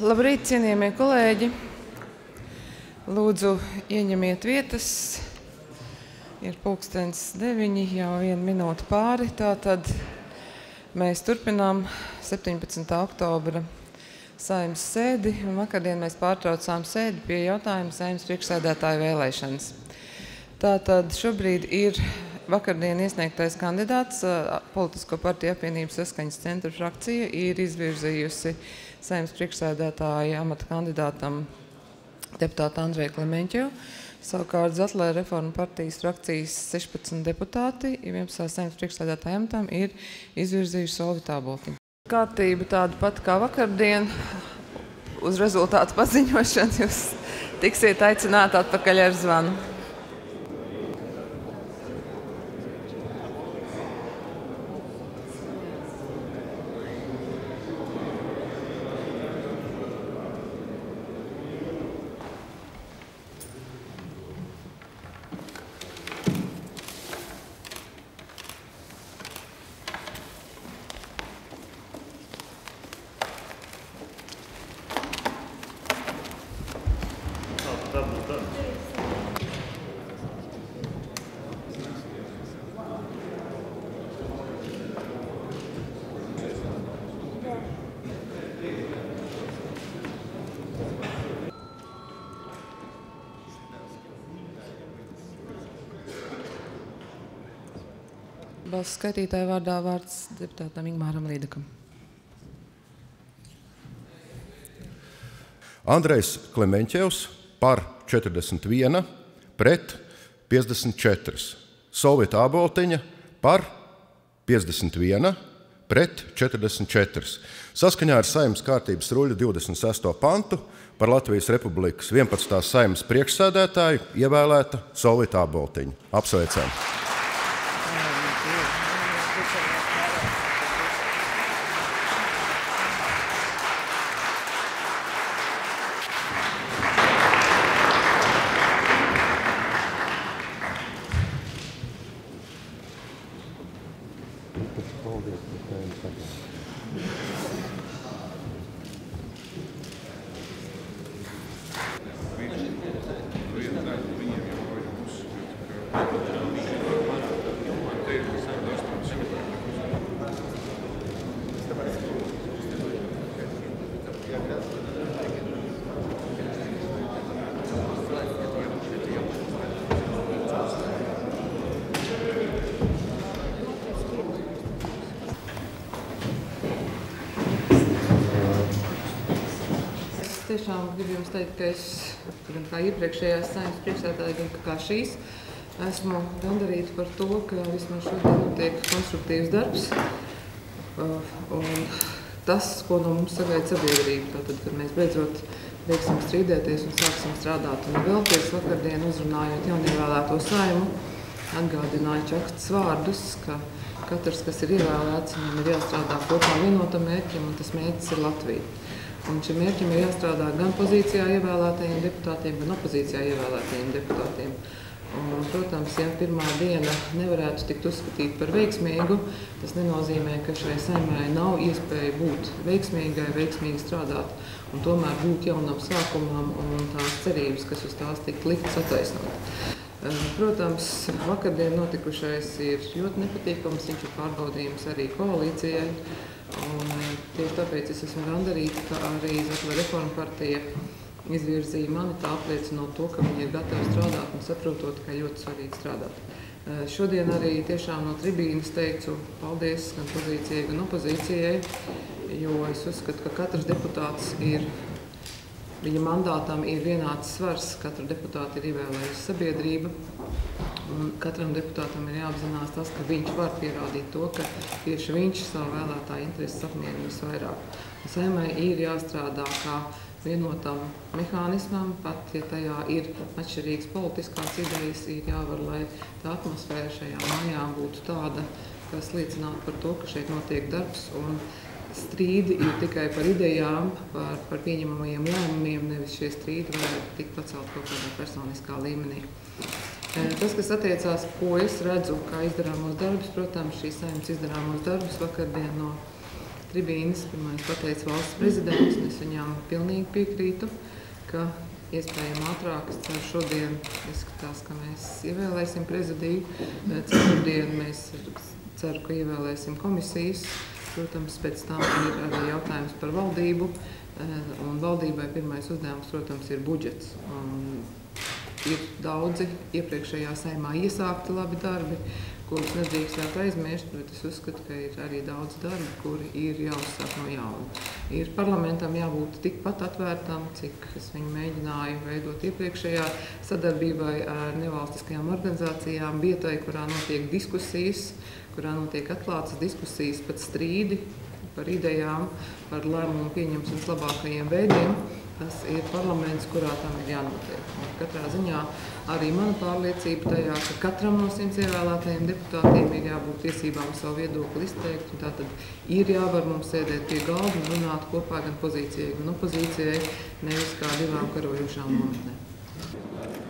Labrīt, cienījamie kolēģi! Lūdzu, ieņemiet vietas. Ir pulkstens 9, jau 1 minūte pāri. Tātad mēs turpinām 17. oktobra Saeimas sēdi. Un vakardien mēs pārtraucām sēdi pie jautājuma Saeimas priekšsēdētāja vēlēšanas. Tātad šobrīd ir vakardien iesniegtais kandidāts. Politisko partiju apvienības Saskaņas centra frakcija ir izvirzījusi Saeimas priekšsēdētāja amata kandidātam deputātu Andreju Klemeņķevu. Savukārt Zatlē reformu partijas frakcijas 16 deputāti 11. Saeimas priekšsēdētāja amatam ir izvirzījuši Solvi Tāboltiņu. Kārtība tāda pat kā vakardien. Uz rezultātu paziņošanu jūs tiksiet aicināti atpakaļ ar zvanu. Balsu skaitītāja vārdā vārds deputātam Ingmāram Līdakam. Andrejs Klemeņķevs par 41, pret 54. Solvi Tāboltiņa par 51, pret 44. Saskaņā ar Saeimas kārtības ruļļa 26. pantu par Latvijas Republikas 11. Saeimas priekšsēdētāju ievēlēta Solvi Tāboltiņa. Apsveicam! Tiešām gribu jums teikt, ka es, gan kā iepriekšējās Saeimas priekšsēdētāja, gan kā šīs, esmu gandarīta par to, ka vismaz šodien notiek konstruktīvs darbs. Un tas, ko no mums sagaida sabiedrība, tātad, kad mēs beidzot beigsim strīdēties un sāksim strādāt un vēlties vakardien uzrunājot jaunievēlēto Saimu, atgādināju Čakstas vārdus, ka katrs, kas ir ievēlēts, viņam ir jāstrādā kopā vienotam mērķim, un tas mērķis ir Latvija. Un šim mērķim ir jāstrādā gan pozīcijā ievēlētajiem deputātiem, gan opozīcijā ievēlētajiem deputātiem. Un, protams, ja pirmā diena nevarētu tikt uzskatīt par veiksmīgu, tas nenozīmē, ka šai Saeimai nav iespēja būt veiksmīgai, veiksmīgi strādāt un tomēr būt jaunam sākumam un tās cerības, kas uz tās tikt liktas attaisnot. Protams, vakardien notikušais ir ļoti nepatīkams, viņš ir pārbaudījums arī koalīcijai. Un tieši tāpēc es esmu gandarīta, ka arī Zatlē reformu partija izvirzīja mani, tā apliecinot to, ka viņi ir gatavi strādāt un saprotot, ka ļoti svarīgi strādāt. Šodien arī tiešām no tribīnes teicu paldies gan pozīcijai, gan opozīcijai, jo es uzskatu, ka katrs deputāts viņa mandātam ir vienāds svars, katru deputātu ir ievēlējusi sabiedrība. Un katram deputātam ir jāapzinās tas, ka viņš var pierādīt to, ka tieši viņš savu vēlētāju intereses apmierina visvairāk. Saeimai ir jāstrādā kā vienotam mehānismam, pat ja tajā ir atšķirīgas politiskās idejas, ir jāvar, lai tā atmosfēra šajā mājā būtu tāda, kas liecinātu par to, ka šeit notiek darbs un strīdi ir tikai par idejām, par pieņemamajiem lēmumiem, nevis šie strīdi varētu tikt pacelt kaut kādā personiskā līmenī. Tas, kas attiecās, ko es redzu, kā izdarāmos darbus, protams, šīs Saeimas izdarāmos darbus vakardien no tribīnes pirmais pateica valsts prezidents, un es viņām pilnīgi piekrītu, ka iespējami ātrāk, es ceru, šodien izskatās, ka mēs ievēlēsim prezidiju. Ceturtdien mēs ceru, ka ievēlēsim komisijas. Protams, pēc tam ir arī jautājums par valdību, un valdībai pirmais uzdevums, protams, ir budžets. Ir daudzi iepriekšējā Saeimā iesākti labi darbi, kurus nedrīkstētu aizmirst, bet es uzskatu, ka ir arī daudz darbi, kuri ir jāuzsāk no jauna. Ir parlamentam jābūt tikpat atvērtam, cik es viņu mēģināju veidot iepriekšējā sadarbībai ar nevalstiskajām organizācijām, vietai, kurā notiek diskusijas, kurā notiek atklātas diskusijas, pat strīdi par idejām, par lēmumu pieņemšanas labākajiem veidiem. Tas ir parlaments, kurā tam ir jānotiek. Katrā ziņā arī mana pārliecība tajā, ka katram no 100 ievēlētajiem deputātiem ir jābūt tiesībām savu viedokli izteikt. Tātad ir jāvar mums sēdēt pie galda un runāt kopā gan pozīcijai, gan opozīcijai, nevis kā divām karojošām nometnēm.